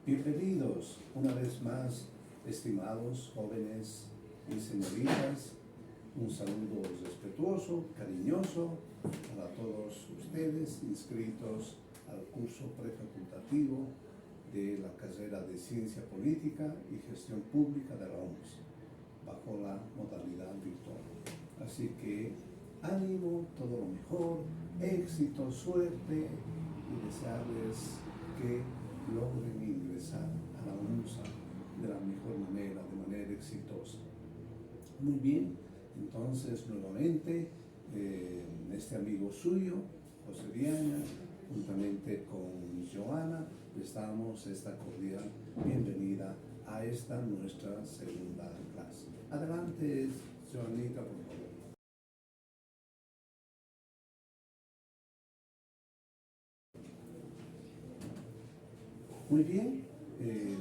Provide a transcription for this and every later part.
Bienvenidos una vez más, estimados jóvenes y señoritas. Un saludo respetuoso, cariñoso para todos ustedes inscritos al curso prefacultativo de la carrera de Ciencia Política y Gestión Pública de la OMS, bajo la modalidad virtual. Así que ánimo, todo lo mejor, éxito, suerte y desearles que logren ingresar a la UNSA de la mejor manera, de manera exitosa. Muy bien, entonces nuevamente este amigo suyo, José Diana, juntamente con Joana, les damos esta cordial bienvenida a esta nuestra segunda clase. Adelante, Joanita, por favor. Muy bien,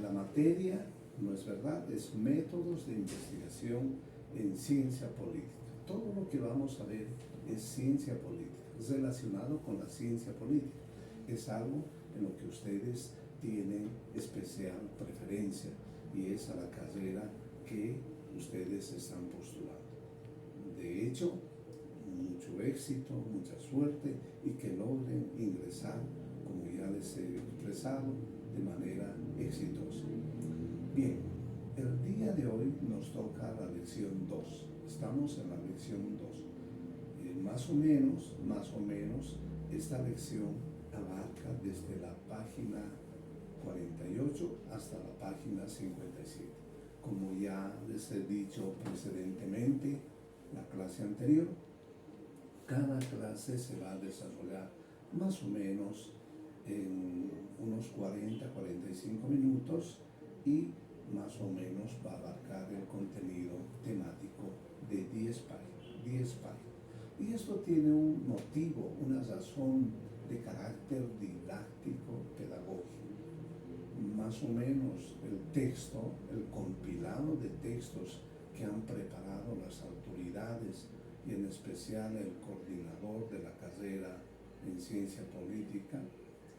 la materia, no es verdad, es métodos de investigación en ciencia política. Todo lo que vamos a ver es ciencia política, es relacionado con la ciencia política. Es algo en lo que ustedes tienen especial preferencia y es a la carrera que ustedes están postulando. De hecho, mucho éxito, mucha suerte y que logren ingresar, como ya les he expresado, de manera exitosa. Bien, el día de hoy nos toca la lección 2. Estamos en la lección 2. Más o menos, esta lección abarca desde la página 48 hasta la página 57. Como ya les he dicho precedentemente, la clase anterior, cada clase se va a desarrollar más o menos en unos 40-45 minutos y más o menos va a abarcar el contenido temático de 10 páginas. Y esto tiene un motivo, una razón de carácter didáctico, pedagógico. Más o menos el texto, el compilado de textos que han preparado las autoridades y en especial el coordinador de la carrera en Ciencia Política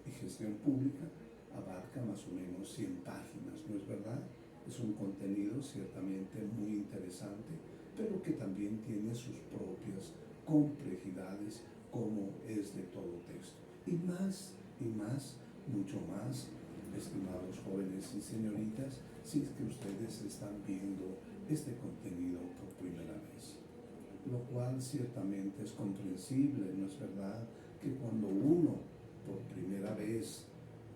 y Gestión Pública, abarca más o menos 100 páginas, ¿no es verdad? Es un contenido ciertamente muy interesante, pero que también tiene sus propias complejidades, como es de todo texto. Y más, mucho más, estimados jóvenes y señoritas, si es que ustedes están viendo este contenido por primera vez. Lo cual ciertamente es comprensible, ¿no es verdad? Que cuando uno por primera vez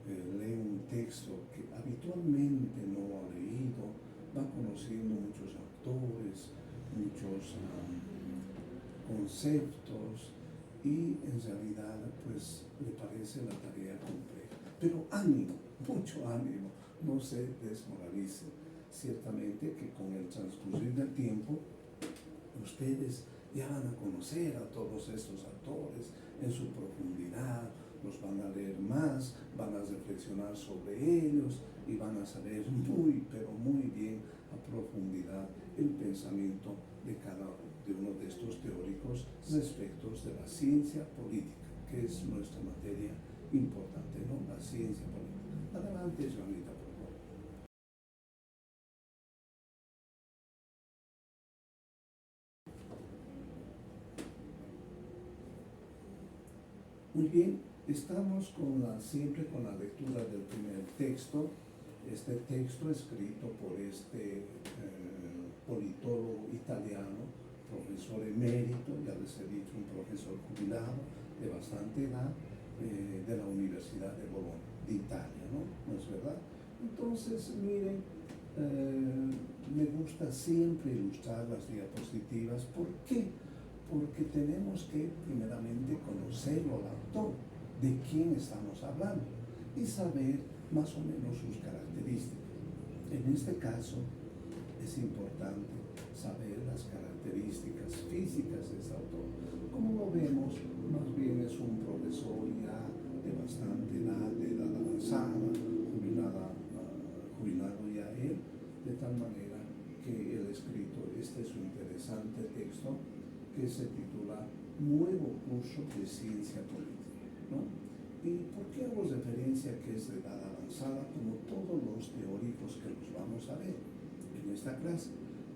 lee un texto que habitualmente no ha leído, va conociendo muchos autores, muchos conceptos y en realidad pues le parece la tarea compleja. Pero ánimo, mucho ánimo, no se desmoralice. Ciertamente que con el transcurrir del tiempo ustedes ya van a conocer a todos estos autores en su profundidad, los van a leer más, van a reflexionar sobre ellos y van a saber pero muy bien a profundidad el pensamiento de cada uno de estos teóricos respecto de la ciencia política, que es nuestra materia importante, ¿no? La ciencia política. Adelante, Joanita, por favor. Muy bien, estamos siempre con la lectura del primer texto. Este texto escrito por este politólogo italiano, profesor emérito, ya les he dicho, un profesor jubilado de bastante edad, de la Universidad de Bologna, de Italia, ¿no es verdad? Entonces, miren, me gusta siempre ilustrar las diapositivas. ¿Por qué? Porque tenemos que primeramente conocerlo al autor, de quién estamos hablando, y saber más o menos sus características. En este caso es importante saber las características físicas de este autor. Como lo vemos, más bien es un profesor ya de bastante edad, de edad avanzada, jubilado ya él, de tal manera que él ha escrito este es un interesante texto que se titula Nuevo curso de ciencia política, ¿no? ¿Y por qué hago referencia a que es de edad avanzada, como todos los teóricos que los vamos a ver en esta clase?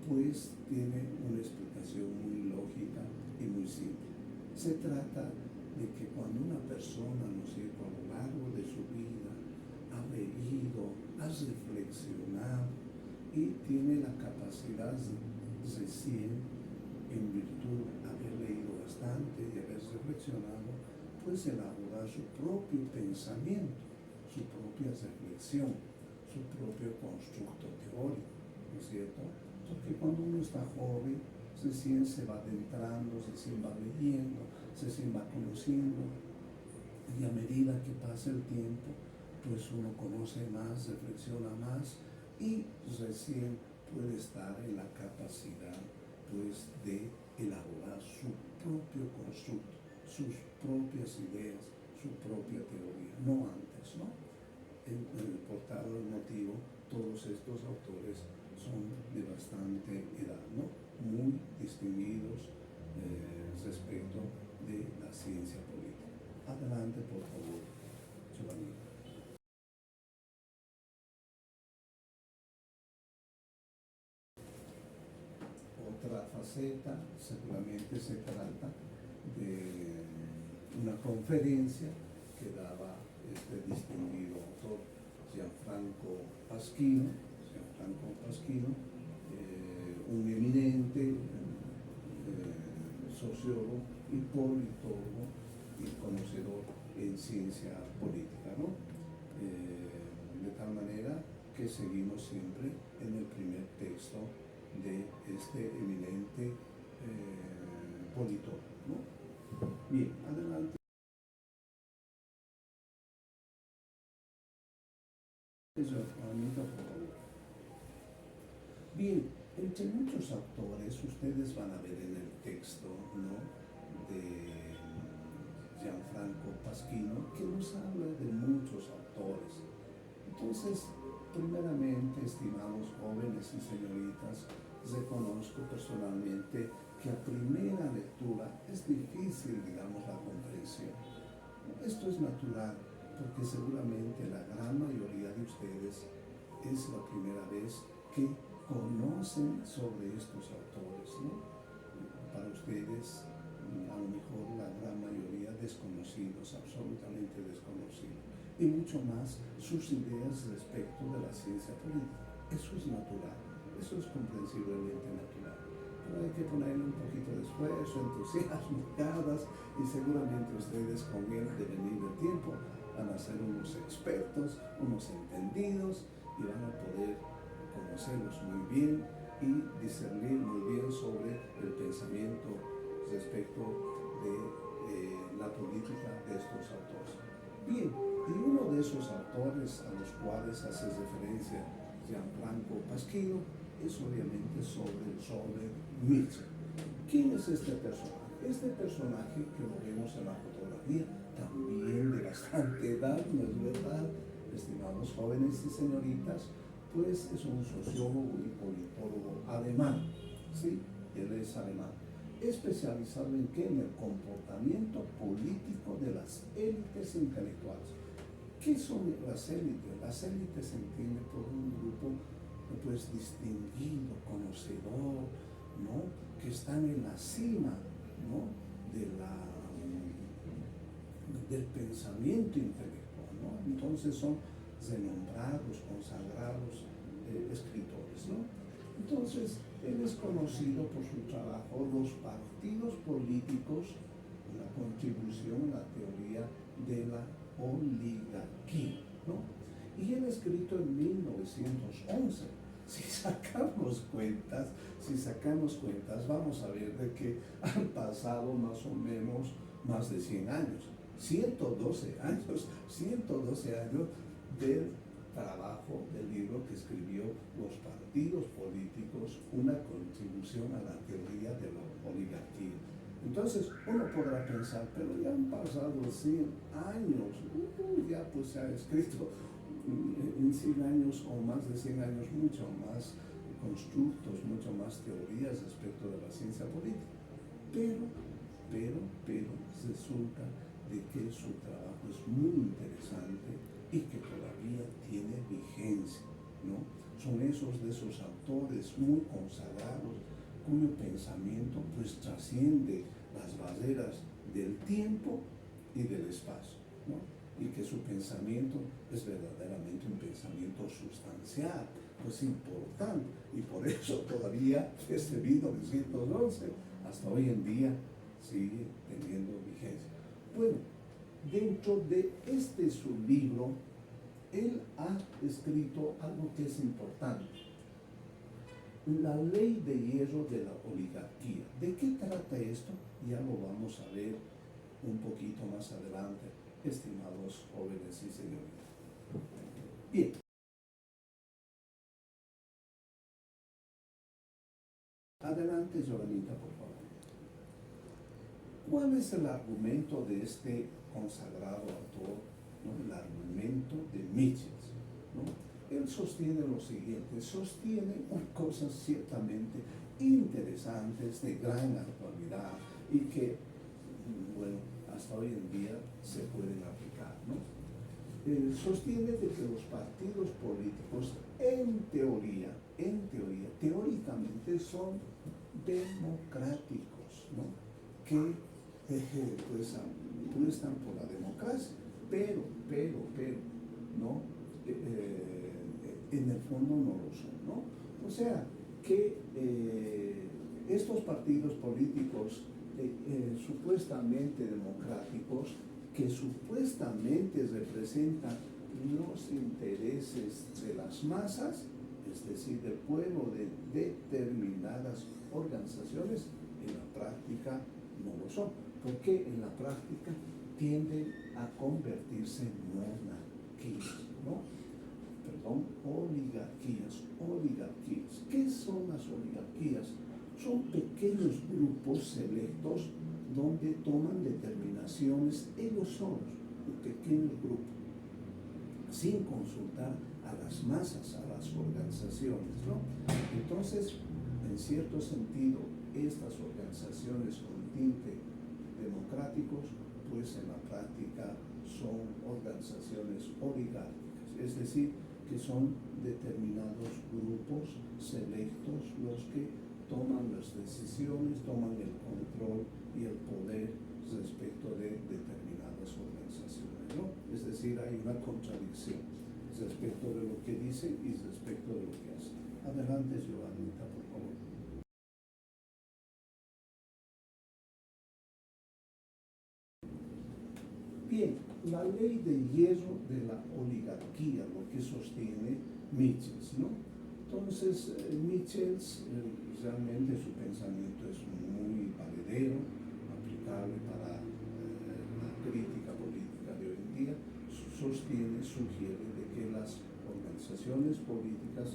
Pues tiene una explicación muy lógica y muy simple. Se trata de que cuando una persona, ¿no es cierto?, a lo largo de su vida ha leído, ha reflexionado y tiene la capacidad recién, en virtud de haber leído bastante y haber reflexionado, pues elaborar su propio pensamiento, su propia reflexión, su propio constructo teórico, ¿no es cierto? Porque cuando uno está joven, recién se va adentrando, recién va leyendo, recién va conociendo, y a medida que pasa el tiempo, pues uno conoce más, reflexiona más y recién puede estar en la capacidad, pues, de elaborar su propio constructo, sus propias ideas, su propia teoría, no antes, ¿no? Por tal motivo, todos estos autores son de bastante edad, ¿no? Muy distinguidos respecto de la ciencia política. Adelante, por favor, Giovanni. Otra faceta seguramente se trata de una conferencia que daba este distinguido autor Gianfranco Pasquino, un eminente sociólogo y politólogo y conocedor en ciencia política, ¿no? De tal manera que seguimos siempre en el primer texto de este eminente politólogo, ¿no? Bien, adelante. Eso, Anita, por favor. Bien, entre muchos autores, ustedes van a ver en el texto, ¿no?, de Gianfranco Pasquino, que nos habla de muchos autores. Entonces, primeramente, estimados jóvenes y señoritas, reconozco personalmente que a primera lectura es difícil, digamos, la comprensión. Esto es natural, porque seguramente la gran mayoría de ustedes es la primera vez que conocen sobre estos autores, ¿no? Para ustedes, a lo mejor la gran mayoría desconocidos, absolutamente desconocidos, y mucho más sus ideas respecto de la ciencia política. Eso es natural, eso es comprensiblemente natural. Pero hay que ponerle un poquito de esfuerzo, entusiasmo, ganas, y seguramente ustedes con el devenir del tiempo van a ser unos expertos, unos entendidos, y van a poder conocerlos muy bien y discernir muy bien sobre el pensamiento respecto de la política de estos autores. Bien, y uno de esos autores a los cuales hace referencia Gianfranco Pasquino es obviamente sobre Nietzsche. ¿Quién es este personaje? Este personaje que lo vemos en la fotografía, también de bastante edad, ¿no es verdad?, estimados jóvenes y señoritas, pues es un sociólogo y politólogo alemán, ¿sí? Él es alemán, especializado en qué? En el comportamiento político de las élites intelectuales. ¿Qué son las élites? Las élites se entiende por un grupo, pues, distinguido, conocedor, ¿no?, que están en la cima, ¿no?, del pensamiento intelectual, ¿no? Entonces son renombrados, consagrados escritores, ¿no? Entonces, él es conocido por su trabajo Los partidos políticos, una contribución a la teoría de la oligarquía, ¿no? Y él escrito en 1911. Si sacamos cuentas, vamos a ver de que han pasado más o menos más de 100 años, 112 años del trabajo del libro que escribió Los partidos políticos, una contribución a la teoría de la oligarquía. Entonces uno podrá pensar, pero ya han pasado 100 años, ya pues se ha escrito en 100 años o más de 100 años mucho más constructos, mucho más teorías respecto de la ciencia política. Pero resulta de que su trabajo es muy interesante y que todavía tiene vigencia, ¿no? Son de esos autores muy consagrados cuyo pensamiento pues trasciende las barreras del tiempo y del espacio, ¿no? Y que su pensamiento es verdaderamente un pensamiento sustancial, pues importante, y por eso todavía desde 1911 hasta hoy en día sigue teniendo vigencia. Bueno, dentro de su libro, él ha escrito algo que es importante: la ley de hierro de la oligarquía. ¿De qué trata esto? Ya lo vamos a ver un poquito más adelante, estimados jóvenes y señoritas. Bien. Adelante, Joanita, por favor. ¿Cuál es el argumento de este consagrado autor, ¿no? El argumento de Michels, ¿no? Él sostiene lo siguiente, sostiene cosas ciertamente interesantes, de gran actualidad y que, bueno, hasta hoy en día se pueden aplicar, ¿no? Sostiene de que los partidos políticos teóricamente son democráticos, ¿no? Que pues apuestan por la democracia, pero, ¿no? En el fondo no lo son, ¿no? O sea, que estos partidos políticos supuestamente democráticos, que supuestamente representan los intereses de las masas, es decir, del pueblo, de determinadas organizaciones, en la práctica no lo son, porque en la práctica tienden a convertirse en monarquías, ¿no? Perdón, oligarquías. ¿Qué son las oligarquías? Son pequeños grupos selectos donde toman determinaciones ellos solos, un pequeño grupo, sin consultar a las masas, a las organizaciones, ¿no? Entonces, en cierto sentido, estas organizaciones con tinte democráticos, pues en la práctica son organizaciones oligárquicas, es decir, que son determinados grupos selectos los que toman las decisiones, toman el control y el poder respecto de determinadas organizaciones, ¿no? Es decir, hay una contradicción respecto de lo que dicen y respecto de lo que hacen. Adelante, Giovanita, por favor. Bien, la ley de hierro de la oligarquía, lo que sostiene Michels, ¿no? Entonces, Michels realmente su pensamiento es muy valedero, aplicable para la crítica política de hoy en día. Sugiere de que las organizaciones políticas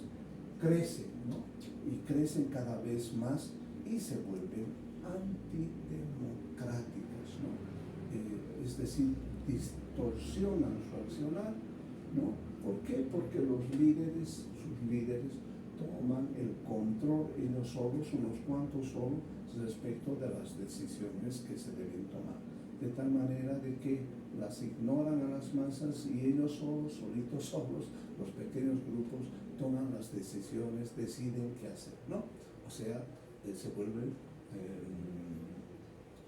crecen, ¿no? Y crecen cada vez más y se vuelven antidemocráticas, ¿no? Es decir, distorsionan su accionar, ¿no? ¿Por qué? Porque sus líderes, toman el control ellos solos, unos cuantos solos, respecto de las decisiones que se deben tomar. De tal manera de que las ignoran a las masas y ellos solos, los pequeños grupos, toman las decisiones, deciden qué hacer, ¿no? O sea, se vuelven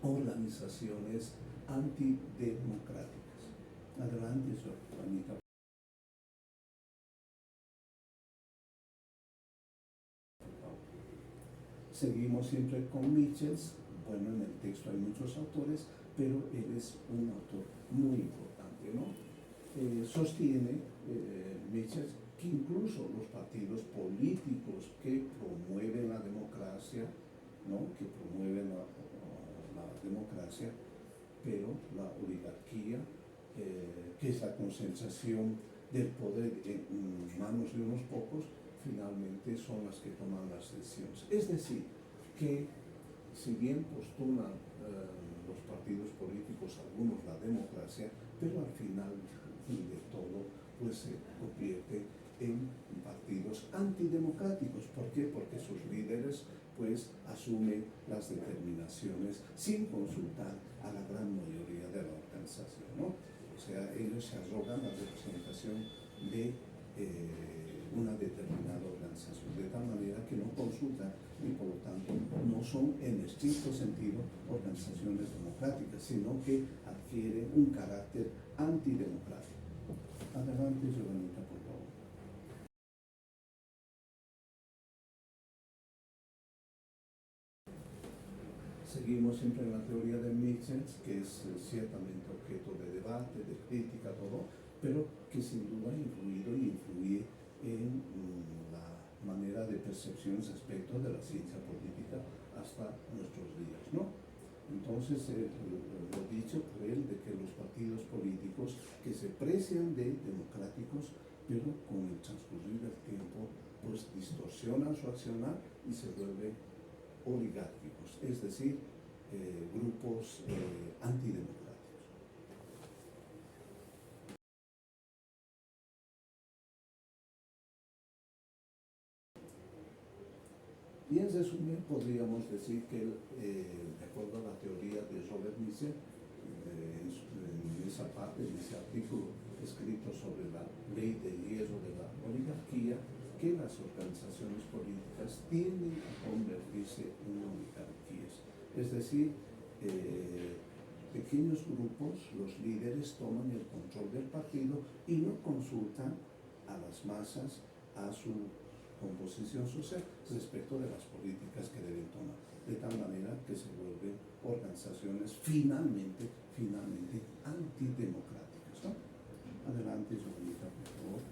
organizaciones antidemocráticas. Adelante, Juanita. Seguimos siempre con Michels. Bueno, en el texto hay muchos autores, pero él es un autor muy importante, ¿no? Sostiene Michels que incluso los partidos políticos que promueven la democracia, ¿no? Que promueven la democracia, pero la oligarquía, que es la concentración del poder en manos de unos pocos, finalmente son las que toman las decisiones. Es decir, que si bien postulan los partidos políticos, algunos, la democracia, pero al final de todo, pues se convierte en partidos antidemocráticos. ¿Por qué? Porque sus líderes pues asume las determinaciones sin consultar a la gran mayoría de la organización, ¿no? O sea, ellos se arrogan la representación de una determinada organización, de tal manera que no consultan y por lo tanto no son en estricto sentido organizaciones democráticas, sino que adquieren un carácter antidemocrático. Adelante, Giovanita, por favor. Seguimos siempre en la teoría de Mises, que es ciertamente objeto de debate, de crítica, todo, pero que sin duda ha influido y influye en la manera de percepción respecto de la ciencia política hasta nuestros días, ¿no? Entonces, lo dicho por él de que los partidos políticos que se precian de democráticos, pero con el transcurrir del tiempo, pues distorsionan su accionar y se vuelven oligárquicos, es decir, grupos antidemocráticos. Y en resumen podríamos decir que, de acuerdo a la teoría de Robert Mises, en esa parte, en ese artículo escrito sobre la ley del hierro de la oligarquía, que las organizaciones políticas tienden a convertirse en oligarquías. Es decir, pequeños grupos, los líderes toman el control del partido y no consultan a las masas, a su composición social respecto de las políticas que deben tomar, de tal manera que se vuelven organizaciones finalmente antidemocráticas, ¿no? Adelante, Giovanita, por favor.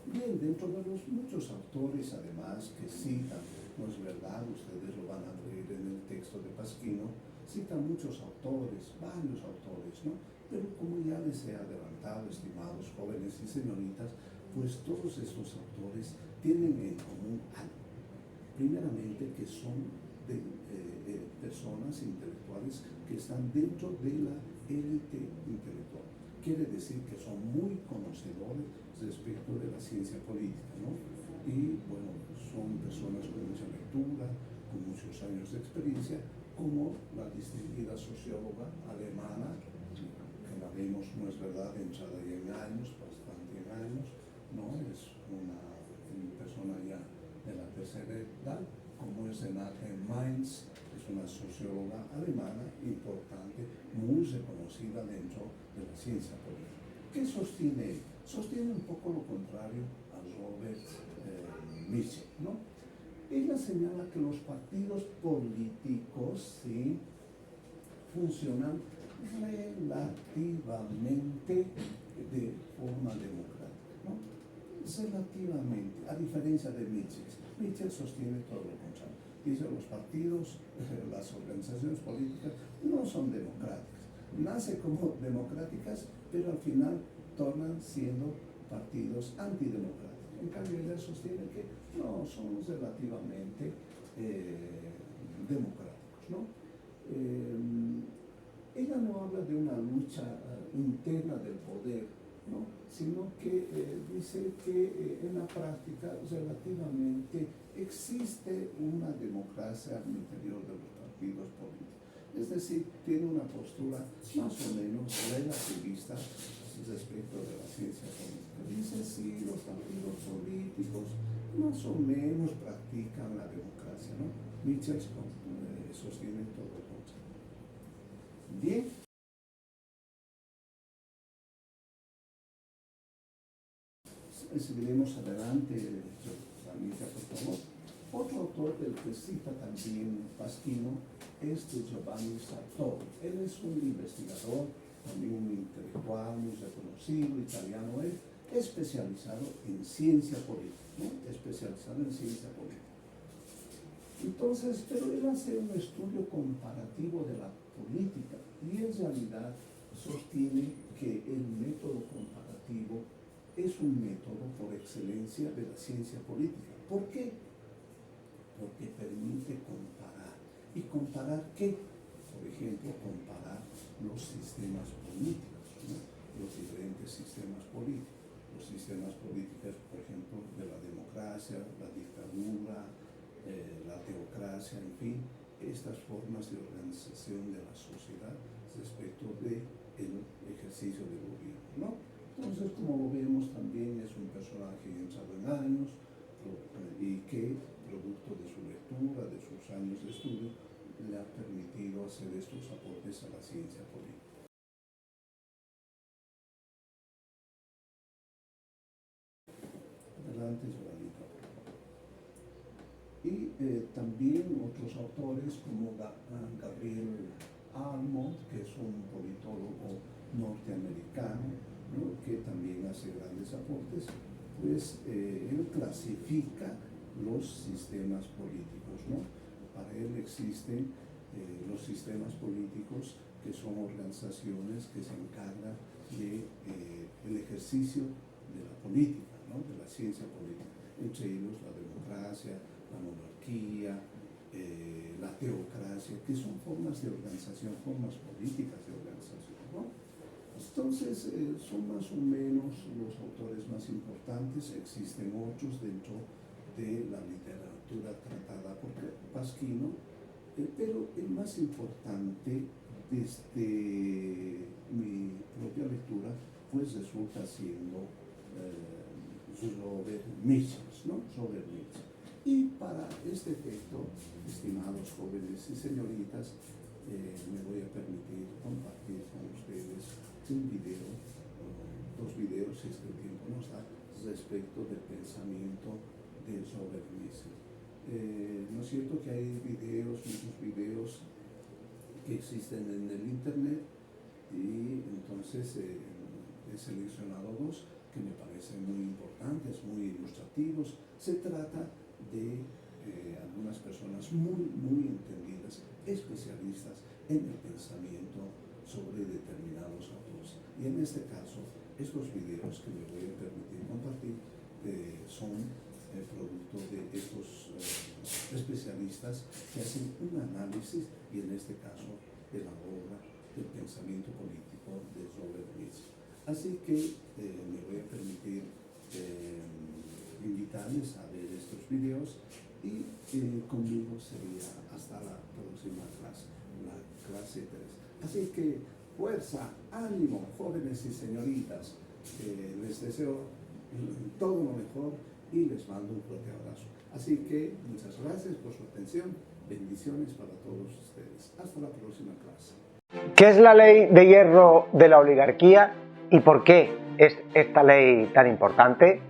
Bien, dentro de los muchos autores, además, que citan, no es verdad, ustedes lo van a leer en el texto de Pasquino, citan muchos autores, varios autores, ¿no? Pero como ya les he adelantado, estimados jóvenes y señoritas, pues todos estos autores tienen en común algo. Primeramente, que son personas intelectuales que están dentro de la élite intelectual. Quiere decir que son muy conocedores respecto de la ciencia política, ¿no? Y bueno, son personas con mucha lectura, con muchos años de experiencia, como la distinguida socióloga alemana, que la vemos, no es verdad, entrada ya en años, bastante en años, ¿no? Es una persona ya de la tercera edad, como es Renate Mainz, es una socióloga alemana importante, muy reconocida dentro de la ciencia política. ¿Qué sostiene? Sostiene un poco lo contrario a Robert Mises, ¿no? Ella señala que los partidos políticos, sí, funcionan relativamente de forma democrática, ¿no? Relativamente, a diferencia de Mises. Mises sostiene todo lo contrario. Dice los partidos, las organizaciones políticas no son democráticas. Nacen como democráticas, pero al final tornan siendo partidos antidemocráticos. En cambio, ella sostiene que no, son relativamente democráticos, ¿no? Ella no habla de una lucha interna del poder, ¿no? Sino que dice que en la práctica relativamente existe una democracia al interior de los partidos políticos. Es decir, tiene una postura más o menos relativista respecto de la ciencia política. Dice, sí, los partidos políticos más o menos practican la democracia, ¿no? Mises sostiene todo lo contrario. Bien. Seguiremos adelante, Anita, por favor. Otro autor del que cita también Pasquino es de Giovanni Sartori. Él es un investigador, también un intelectual muy reconocido, italiano, él, especializado en ciencia política, ¿no? Especializado en ciencia política. Entonces, pero él hace un estudio comparativo de la política y en realidad sostiene que el método comparativo es un método por excelencia de la ciencia política. ¿Por qué? Porque permite comparar. ¿Y comparar qué? Por ejemplo, comparar los sistemas políticos, ¿no? Los diferentes sistemas políticos. los sistemas políticos, por ejemplo, de la democracia, la dictadura, la teocracia, en fin, estas formas de organización de la sociedad respecto del ejercicio del gobierno, ¿no? Entonces, como lo vemos, también es un personaje entrado en años y que, producto de su lectura, de sus años de estudio, le ha permitido hacer estos aportes a la ciencia política. Adelante, Yolandita. Y también otros autores como Gabriel Almond, que es un politólogo norteamericano, ¿no?, que también hace grandes aportes, pues él clasifica los sistemas políticos, ¿no? Para él existen los sistemas políticos, que son organizaciones que se encargan del ejercicio de la política, ¿no?, de la ciencia política, entre ellos la democracia, la monarquía, la teocracia, que son formas de organización, formas políticas de organización, ¿no? Entonces, son más o menos los autores más importantes. Existen otros dentro de la literatura tratada por Pasquino, pero el más importante, desde mi propia lectura, pues resulta siendo Robert Michels, ¿no? Robert Michels. Y para este efecto, estimados jóvenes y señoritas, me voy a permitir compartir con ustedes un video, dos videos, si es que el tiempo nos da, respecto del pensamiento de Robert Michels. ¿No es cierto que hay videos, muchos videos que existen en el internet? Y entonces he seleccionado dos que me parecen muy importantes, muy ilustrativos. Se trata de algunas personas muy entendidas, especialistas en el pensamiento sobre determinados autores. Y en este caso, estos videos que me voy a permitir compartir son producto de estos especialistas que hacen un análisis, y en este caso de la obra del pensamiento político de Robert Michels. Así que me voy a permitir invitarles a ver estos videos, y conmigo sería hasta la próxima clase, la clase 3. Así que fuerza, ánimo, jóvenes y señoritas, les deseo todo lo mejor y les mando un fuerte abrazo. Así que muchas gracias por su atención, bendiciones para todos ustedes. Hasta la próxima clase. ¿Qué es la ley de hierro de la oligarquía y por qué es esta ley tan importante?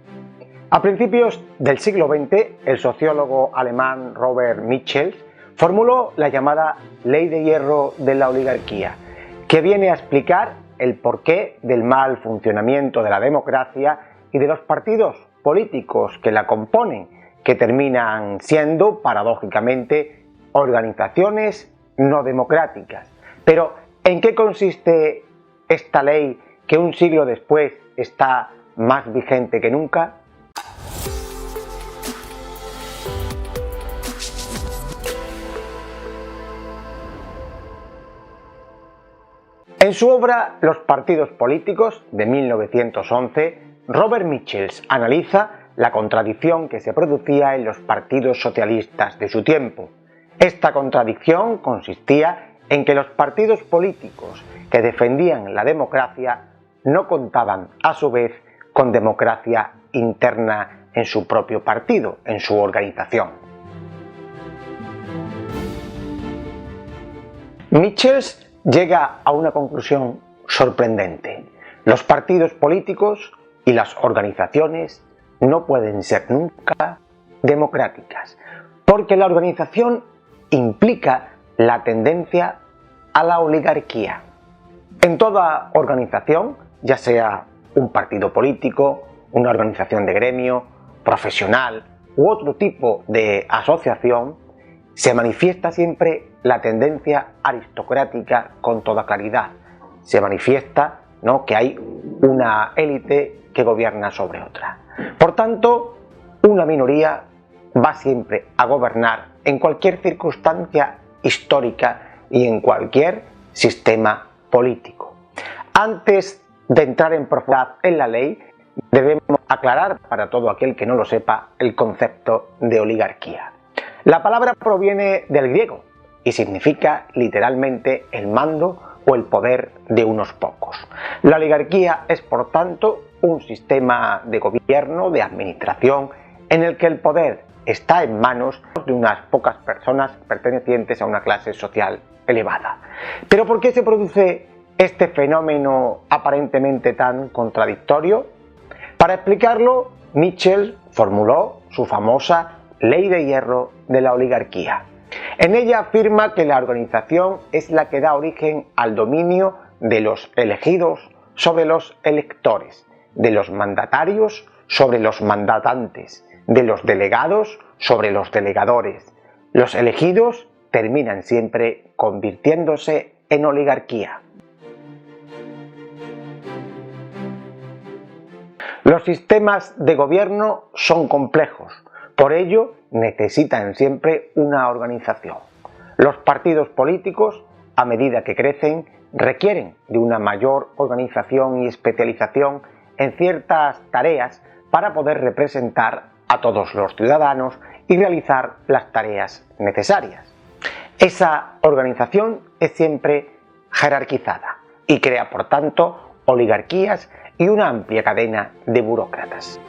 A principios del siglo XX, el sociólogo alemán Robert Michels formuló la llamada ley de hierro de la oligarquía, que viene a explicar el porqué del mal funcionamiento de la democracia y de los partidos políticos que la componen, que terminan siendo, paradójicamente, organizaciones no democráticas. Pero, ¿en qué consiste esta ley que un siglo después está más vigente que nunca? En su obra Los partidos políticos, de 1911, Robert Michels analiza la contradicción que se producía en los partidos socialistas de su tiempo. Esta contradicción consistía en que los partidos políticos que defendían la democracia no contaban, a su vez, con democracia interna en su propio partido, en su organización. Michels llega a una conclusión sorprendente. Los partidos políticos y las organizaciones no pueden ser nunca democráticas, porque la organización implica la tendencia a la oligarquía. En toda organización, ya sea un partido político, una organización de gremio, profesional u otro tipo de asociación, se manifiesta siempre la tendencia aristocrática con toda claridad. Se manifiesta, ¿no?, que hay una élite que gobierna sobre otra. Por tanto, una minoría va siempre a gobernar en cualquier circunstancia histórica y en cualquier sistema político. Antes de entrar en profundidad en la ley, debemos aclarar para todo aquel que no lo sepa el concepto de oligarquía. La palabra proviene del griego y significa literalmente el mando o el poder de unos pocos. La oligarquía es, por tanto, un sistema de gobierno, de administración, en el que el poder está en manos de unas pocas personas pertenecientes a una clase social elevada. ¿Pero por qué se produce este fenómeno aparentemente tan contradictorio? Para explicarlo, Mitchell formuló su famosa Ley de Hierro de la oligarquía. En ella afirma que la organización es la que da origen al dominio de los elegidos sobre los electores, de los mandatarios sobre los mandatantes, de los delegados sobre los delegadores. Los elegidos terminan siempre convirtiéndose en oligarquía. Los sistemas de gobierno son complejos, por ello necesitan siempre una organización. Los partidos políticos, a medida que crecen, requieren de una mayor organización y especialización en ciertas tareas para poder representar a todos los ciudadanos y realizar las tareas necesarias. Esa organización es siempre jerarquizada y crea, por tanto, oligarquías y una amplia cadena de burócratas.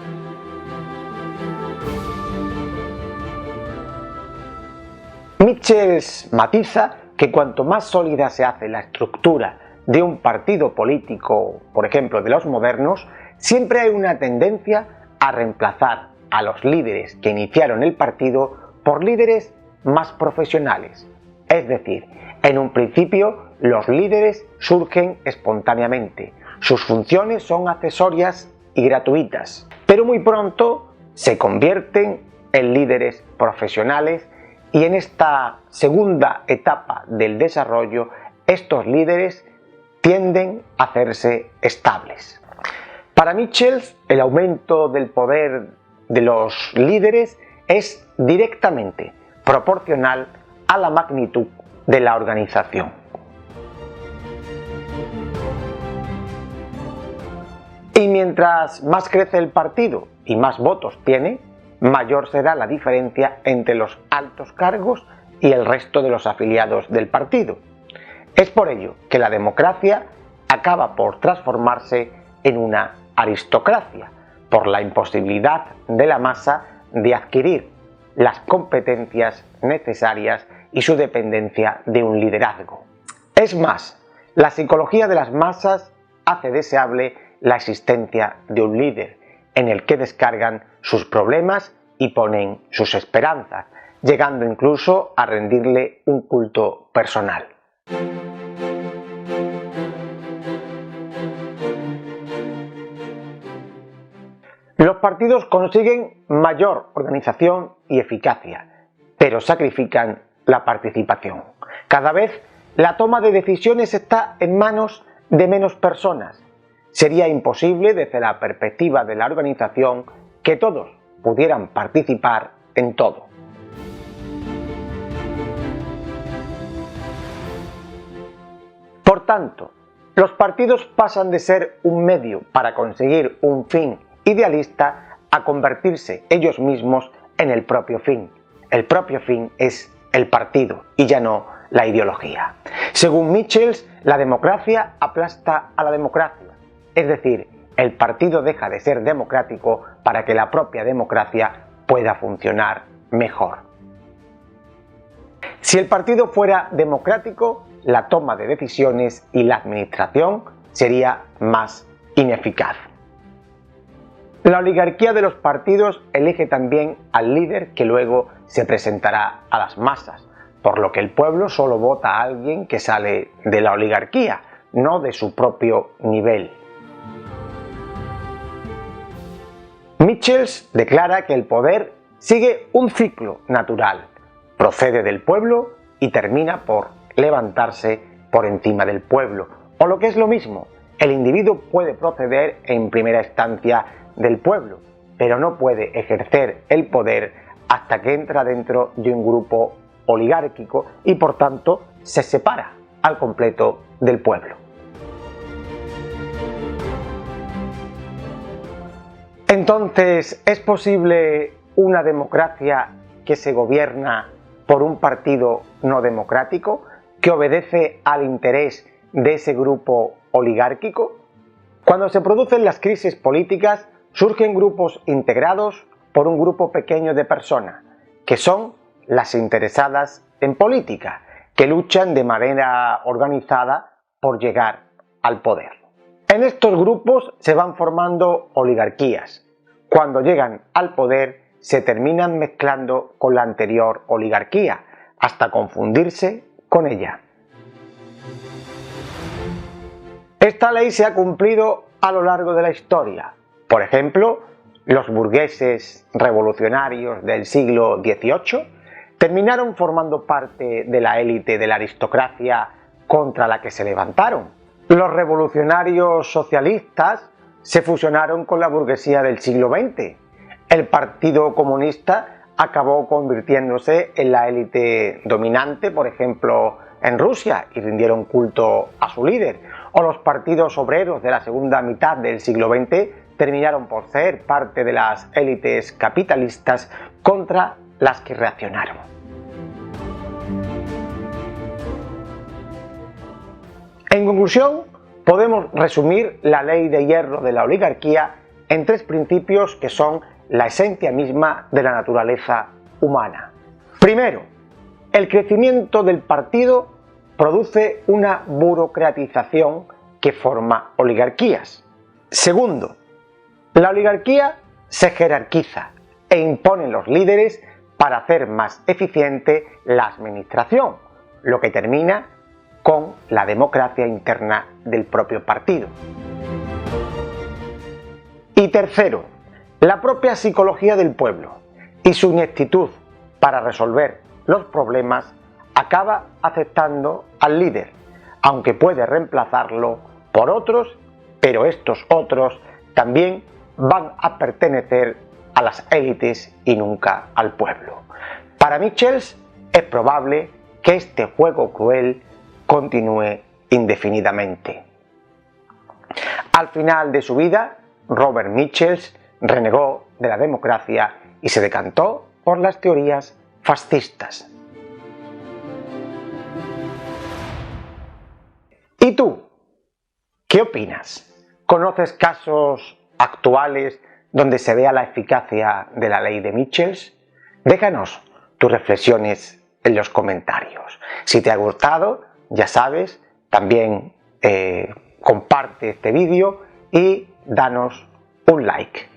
Mitchell matiza que cuanto más sólida se hace la estructura de un partido político, por ejemplo de los modernos, siempre hay una tendencia a reemplazar a los líderes que iniciaron el partido por líderes más profesionales. Es decir, en un principio los líderes surgen espontáneamente, sus funciones son accesorias y gratuitas, pero muy pronto se convierten en líderes profesionales y en esta segunda etapa del desarrollo estos líderes tienden a hacerse estables. Para Mitchell, el aumento del poder de los líderes es directamente proporcional a la magnitud de la organización. Y mientras más crece el partido y más votos tiene, mayor será la diferencia entre los altos cargos y el resto de los afiliados del partido. Es por ello que la democracia acaba por transformarse en una aristocracia, por la imposibilidad de la masa de adquirir las competencias necesarias y su dependencia de un liderazgo. Es más, la psicología de las masas hace deseable la existencia de un líder en el que descargan sus problemas y ponen sus esperanzas, llegando incluso a rendirle un culto personal. Los partidos consiguen mayor organización y eficacia, pero sacrifican la participación. Cada vez la toma de decisiones está en manos de menos personas. Sería imposible, desde la perspectiva de la organización, que todos pudieran participar en todo. Por tanto, los partidos pasan de ser un medio para conseguir un fin idealista a convertirse ellos mismos en el propio fin. El propio fin es el partido y ya no la ideología. Según Mitchell, la democracia aplasta a la democracia. Es decir, el partido deja de ser democrático para que la propia democracia pueda funcionar mejor. Si el partido fuera democrático, la toma de decisiones y la administración sería más ineficaz. La oligarquía de los partidos elige también al líder que luego se presentará a las masas, por lo que el pueblo solo vota a alguien que sale de la oligarquía, no de su propio nivel. Mitchell declara que el poder sigue un ciclo natural, procede del pueblo y termina por levantarse por encima del pueblo, o lo que es lo mismo, el individuo puede proceder en primera instancia del pueblo, pero no puede ejercer el poder hasta que entra dentro de un grupo oligárquico y por tanto se separa al completo del pueblo. Entonces, ¿es posible una democracia que se gobierna por un partido no democrático, que obedece al interés de ese grupo oligárquico? Cuando se producen las crisis políticas, surgen grupos integrados por un grupo pequeño de personas, que son las interesadas en política, que luchan de manera organizada por llegar al poder. En estos grupos se van formando oligarquías. Cuando llegan al poder, se terminan mezclando con la anterior oligarquía, hasta confundirse con ella. Esta ley se ha cumplido a lo largo de la historia. Por ejemplo, los burgueses revolucionarios del siglo XVIII terminaron formando parte de la élite de la aristocracia contra la que se levantaron. Los revolucionarios socialistas se fusionaron con la burguesía del siglo XX. El Partido Comunista acabó convirtiéndose en la élite dominante, por ejemplo, en Rusia, y rindieron culto a su líder. O los partidos obreros de la segunda mitad del siglo XX terminaron por ser parte de las élites capitalistas contra las que reaccionaron. En conclusión, podemos resumir la ley de hierro de la oligarquía en tres principios que son la esencia misma de la naturaleza humana. Primero, el crecimiento del partido produce una burocratización que forma oligarquías. Segundo, la oligarquía se jerarquiza e impone los líderes para hacer más eficiente la administración, lo que termina con la democracia interna del propio partido. Y tercero, la propia psicología del pueblo y su ineptitud para resolver los problemas acaba aceptando al líder, aunque puede reemplazarlo por otros, pero estos otros también van a pertenecer a las élites y nunca al pueblo. Para Michels es probable que este juego cruel continúe indefinidamente. Al final de su vida, Robert Michels renegó de la democracia y se decantó por las teorías fascistas. ¿Y tú? ¿Qué opinas? ¿Conoces casos actuales donde se vea la eficacia de la ley de Michels? Déjanos tus reflexiones en los comentarios. Si te ha gustado, ya sabes, también comparte este vídeo y danos un like.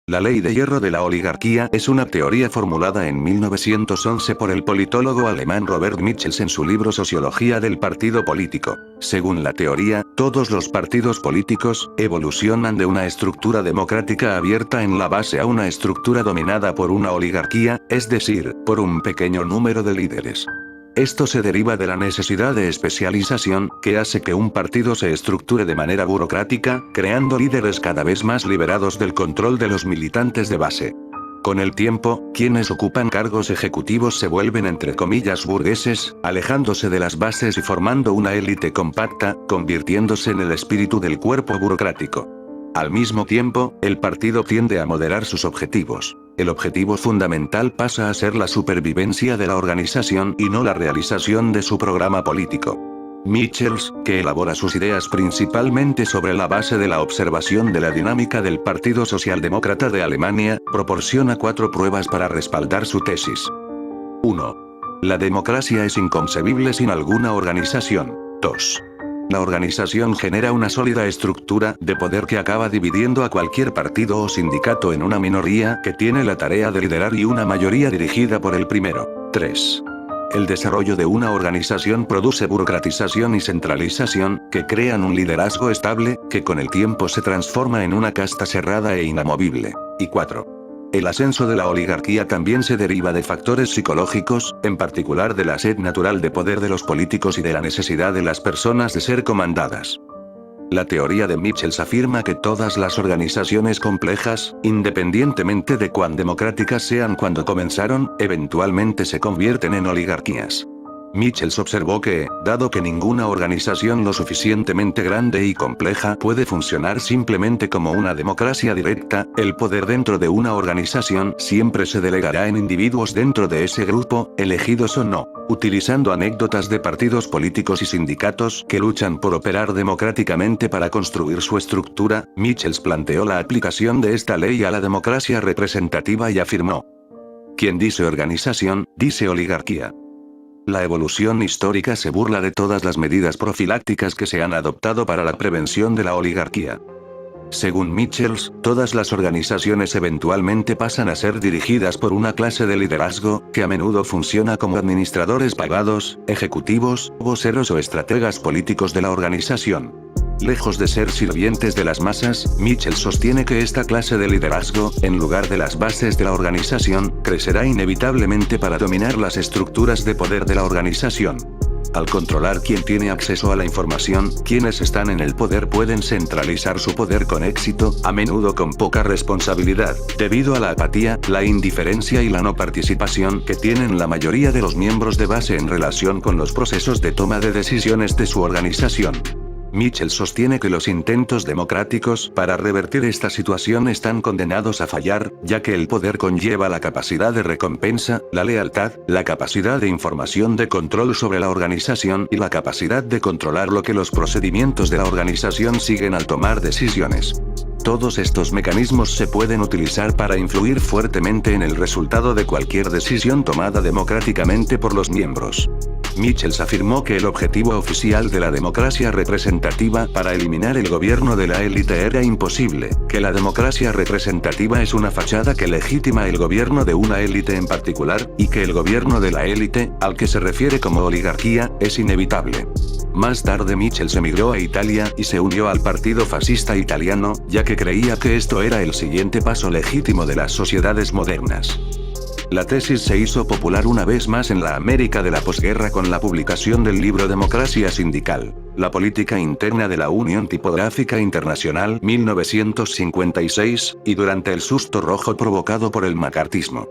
La ley de hierro de la oligarquía es una teoría formulada en 1911 por el politólogo alemán Robert Michels en su libro Sociología del Partido Político. Según la teoría, todos los partidos políticos evolucionan de una estructura democrática abierta en la base a una estructura dominada por una oligarquía, es decir, por un pequeño número de líderes. Esto se deriva de la necesidad de especialización, que hace que un partido se estructure de manera burocrática, creando líderes cada vez más liberados del control de los militantes de base. Con el tiempo, quienes ocupan cargos ejecutivos se vuelven entre comillas burgueses, alejándose de las bases y formando una élite compacta, convirtiéndose en el espíritu del cuerpo burocrático. Al mismo tiempo, el partido tiende a moderar sus objetivos. El objetivo fundamental pasa a ser la supervivencia de la organización y no la realización de su programa político. Michels, que elabora sus ideas principalmente sobre la base de la observación de la dinámica del Partido Socialdemócrata de Alemania, proporciona 4 pruebas para respaldar su tesis. 1. La democracia es inconcebible sin alguna organización. 2. La organización genera una sólida estructura de poder que acaba dividiendo a cualquier partido o sindicato en una minoría que tiene la tarea de liderar y una mayoría dirigida por el primero. 3. El desarrollo de una organización produce burocratización y centralización, que crean un liderazgo estable, que con el tiempo se transforma en una casta cerrada e inamovible. Y 4. El ascenso de la oligarquía también se deriva de factores psicológicos, en particular de la sed natural de poder de los políticos y de la necesidad de las personas de ser comandadas. La teoría de Michels afirma que todas las organizaciones complejas, independientemente de cuán democráticas sean cuando comenzaron, eventualmente se convierten en oligarquías. Michels observó que, dado que ninguna organización lo suficientemente grande y compleja puede funcionar simplemente como una democracia directa, el poder dentro de una organización siempre se delegará en individuos dentro de ese grupo, elegidos o no. Utilizando anécdotas de partidos políticos y sindicatos que luchan por operar democráticamente para construir su estructura, Michels planteó la aplicación de esta ley a la democracia representativa y afirmó: quien dice organización, dice oligarquía. La evolución histórica se burla de todas las medidas profilácticas que se han adoptado para la prevención de la oligarquía. Según Michels, todas las organizaciones eventualmente pasan a ser dirigidas por una clase de liderazgo, que a menudo funciona como administradores pagados, ejecutivos, voceros o estrategas políticos de la organización. Lejos de ser sirvientes de las masas, Michels sostiene que esta clase de liderazgo, en lugar de las bases de la organización, crecerá inevitablemente para dominar las estructuras de poder de la organización. Al controlar quién tiene acceso a la información, quienes están en el poder pueden centralizar su poder con éxito, a menudo con poca responsabilidad, debido a la apatía, la indiferencia y la no participación que tienen la mayoría de los miembros de base en relación con los procesos de toma de decisiones de su organización. Michels sostiene que los intentos democráticos para revertir esta situación están condenados a fallar, ya que el poder conlleva la capacidad de recompensa, la lealtad, la capacidad de información de control sobre la organización y la capacidad de controlar lo que los procedimientos de la organización siguen al tomar decisiones. Todos estos mecanismos se pueden utilizar para influir fuertemente en el resultado de cualquier decisión tomada democráticamente por los miembros. Michels afirmó que el objetivo oficial de la democracia representativa para eliminar el gobierno de la élite era imposible, que la democracia representativa es una fachada que legitima el gobierno de una élite en particular, y que el gobierno de la élite, al que se refiere como oligarquía, es inevitable. Más tarde Michels emigró a Italia y se unió al Partido Fascista Italiano, ya que creía que esto era el siguiente paso legítimo de las sociedades modernas. La tesis se hizo popular una vez más en la América de la posguerra con la publicación del libro Democracia Sindical, la política interna de la Unión Tipográfica Internacional 1956, y durante el susto rojo provocado por el macartismo.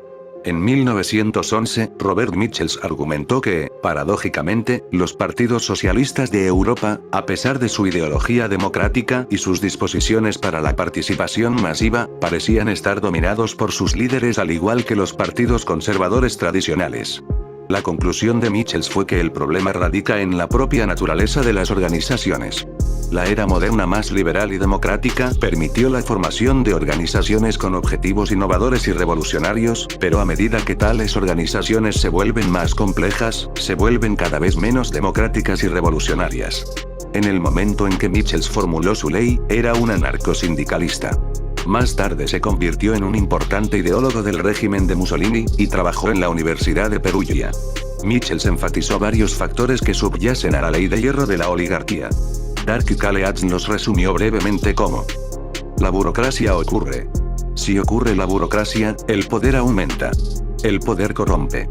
En 1911, Robert Michels argumentó que, paradójicamente, los partidos socialistas de Europa, a pesar de su ideología democrática y sus disposiciones para la participación masiva, parecían estar dominados por sus líderes al igual que los partidos conservadores tradicionales. La conclusión de Michels fue que el problema radica en la propia naturaleza de las organizaciones. La era moderna más liberal y democrática permitió la formación de organizaciones con objetivos innovadores y revolucionarios, pero a medida que tales organizaciones se vuelven más complejas, se vuelven cada vez menos democráticas y revolucionarias. En el momento en que Michels formuló su ley, era un anarcosindicalista. Más tarde se convirtió en un importante ideólogo del régimen de Mussolini, y trabajó en la Universidad de Perugia. Michels enfatizó varios factores que subyacen a la ley de hierro de la oligarquía. Dark Kaleats los resumió brevemente como: la burocracia ocurre. Si ocurre la burocracia, el poder aumenta. El poder corrompe.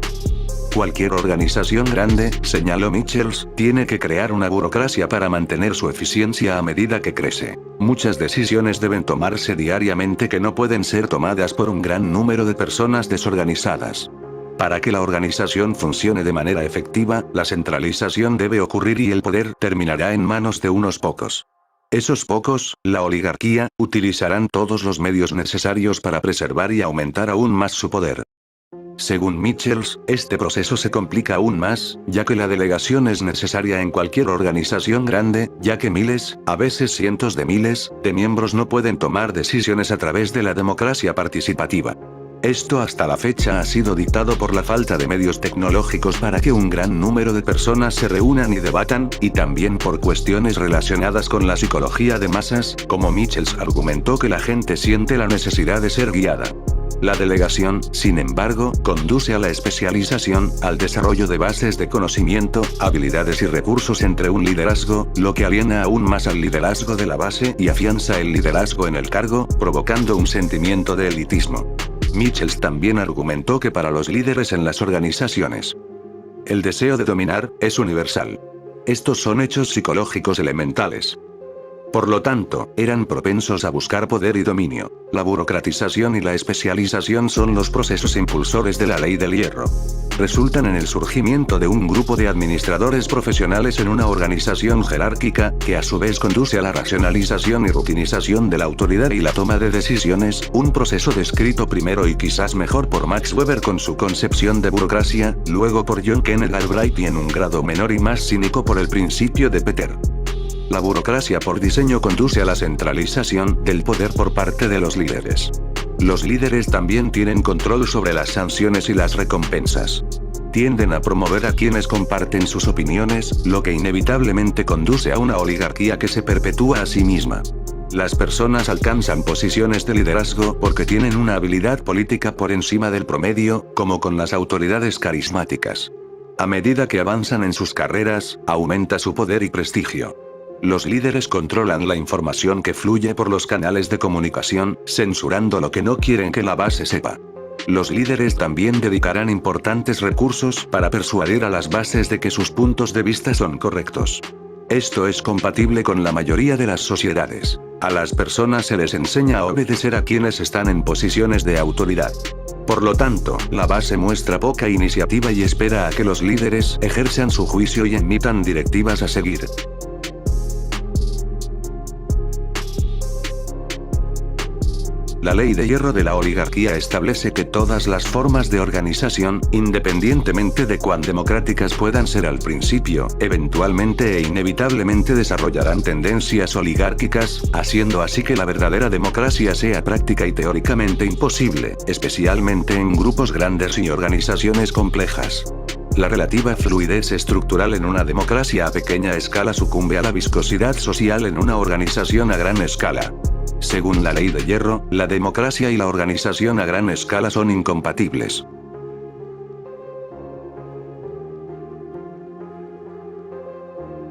Cualquier organización grande, señaló Michels, tiene que crear una burocracia para mantener su eficiencia a medida que crece. Muchas decisiones deben tomarse diariamente que no pueden ser tomadas por un gran número de personas desorganizadas. Para que la organización funcione de manera efectiva, la centralización debe ocurrir y el poder terminará en manos de unos pocos. Esos pocos, la oligarquía, utilizarán todos los medios necesarios para preservar y aumentar aún más su poder. Según Michels, este proceso se complica aún más, ya que la delegación es necesaria en cualquier organización grande, ya que miles, a veces cientos de miles, de miembros no pueden tomar decisiones a través de la democracia participativa. Esto hasta la fecha ha sido dictado por la falta de medios tecnológicos para que un gran número de personas se reúnan y debatan, y también por cuestiones relacionadas con la psicología de masas, como Michels argumentó que la gente siente la necesidad de ser guiada. La delegación, sin embargo, conduce a la especialización, al desarrollo de bases de conocimiento, habilidades y recursos entre un liderazgo, lo que aliena aún más al liderazgo de la base y afianza el liderazgo en el cargo, provocando un sentimiento de elitismo. Michels también argumentó que para los líderes en las organizaciones, el deseo de dominar es universal. Estos son hechos psicológicos elementales. Por lo tanto, eran propensos a buscar poder y dominio. La burocratización y la especialización son los procesos impulsores de la ley del hierro. Resultan en el surgimiento de un grupo de administradores profesionales en una organización jerárquica, que a su vez conduce a la racionalización y rutinización de la autoridad y la toma de decisiones, un proceso descrito primero y quizás mejor por Max Weber con su concepción de burocracia, luego por John Kenneth Galbraith y en un grado menor y más cínico por el principio de Peter. La burocracia por diseño conduce a la centralización del poder por parte de los líderes. Los líderes también tienen control sobre las sanciones y las recompensas. Tienden a promover a quienes comparten sus opiniones, lo que inevitablemente conduce a una oligarquía que se perpetúa a sí misma. Las personas alcanzan posiciones de liderazgo porque tienen una habilidad política por encima del promedio, como con las autoridades carismáticas. A medida que avanzan en sus carreras, aumenta su poder y prestigio. Los líderes controlan la información que fluye por los canales de comunicación, censurando lo que no quieren que la base sepa. Los líderes también dedicarán importantes recursos para persuadir a las bases de que sus puntos de vista son correctos. Esto es compatible con la mayoría de las sociedades. A las personas se les enseña a obedecer a quienes están en posiciones de autoridad. Por lo tanto, la base muestra poca iniciativa y espera a que los líderes ejerzan su juicio y emitan directivas a seguir. La ley de hierro de la oligarquía establece que todas las formas de organización, independientemente de cuán democráticas puedan ser al principio, eventualmente e inevitablemente desarrollarán tendencias oligárquicas, haciendo así que la verdadera democracia sea práctica y teóricamente imposible, especialmente en grupos grandes y organizaciones complejas. La relativa fluidez estructural en una democracia a pequeña escala sucumbe a la viscosidad social en una organización a gran escala. Según la ley de hierro, la democracia y la organización a gran escala son incompatibles.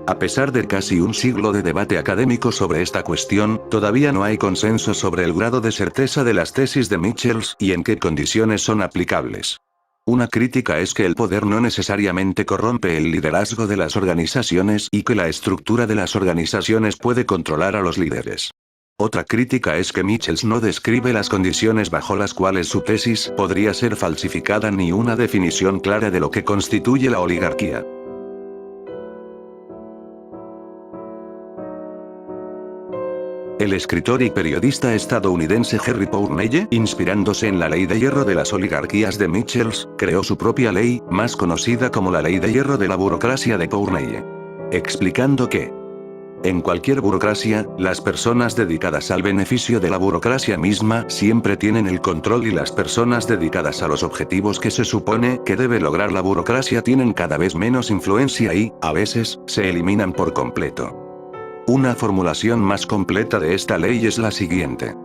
A pesar de casi un siglo de debate académico sobre esta cuestión, todavía no hay consenso sobre el grado de certeza de las tesis de Michels y en qué condiciones son aplicables. Una crítica es que el poder no necesariamente corrompe el liderazgo de las organizaciones y que la estructura de las organizaciones puede controlar a los líderes. Otra crítica es que Michels no describe las condiciones bajo las cuales su tesis podría ser falsificada ni una definición clara de lo que constituye la oligarquía. El escritor y periodista estadounidense Jerry Pournelle, inspirándose en la ley de hierro de las oligarquías de Michels, creó su propia ley, más conocida como la ley de hierro de la burocracia de Pournelle. Explicando que en cualquier burocracia, las personas dedicadas al beneficio de la burocracia misma siempre tienen el control y las personas dedicadas a los objetivos que se supone que debe lograr la burocracia tienen cada vez menos influencia y, a veces, se eliminan por completo. Una formulación más completa de esta ley es la siguiente.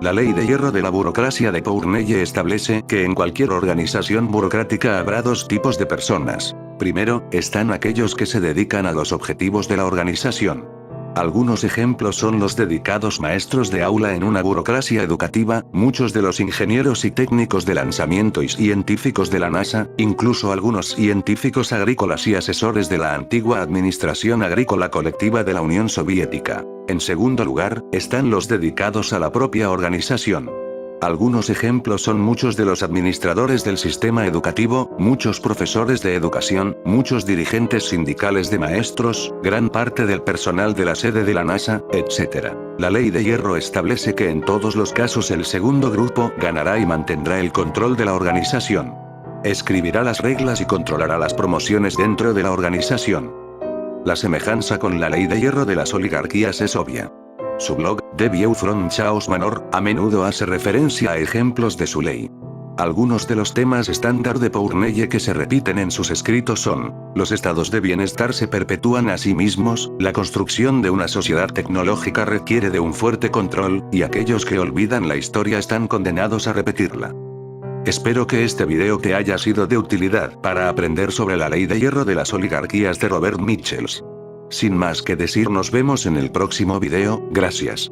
La ley de hierro de la burocracia de Pournelle establece que en cualquier organización burocrática habrá dos tipos de personas. Primero, están aquellos que se dedican a los objetivos de la organización. Algunos ejemplos son los dedicados maestros de aula en una burocracia educativa, muchos de los ingenieros y técnicos de lanzamiento y científicos de la NASA, incluso algunos científicos agrícolas y asesores de la antigua Administración Agrícola Colectiva de la Unión Soviética. En segundo lugar, están los dedicados a la propia organización. Algunos ejemplos son muchos de los administradores del sistema educativo, muchos profesores de educación, muchos dirigentes sindicales de maestros, gran parte del personal de la sede de la NASA, etc. La ley de hierro establece que en todos los casos el segundo grupo ganará y mantendrá el control de la organización. Escribirá las reglas y controlará las promociones dentro de la organización. La semejanza con la ley de hierro de las oligarquías es obvia. Su blog, The View from Chaos Manor, a menudo hace referencia a ejemplos de su ley. Algunos de los temas estándar de Pournelle que se repiten en sus escritos son: los estados de bienestar se perpetúan a sí mismos, la construcción de una sociedad tecnológica requiere de un fuerte control, y aquellos que olvidan la historia están condenados a repetirla. Espero que este video te haya sido de utilidad para aprender sobre la ley de hierro de las oligarquías de Robert Michels. Sin más que decir, nos vemos en el próximo video, gracias.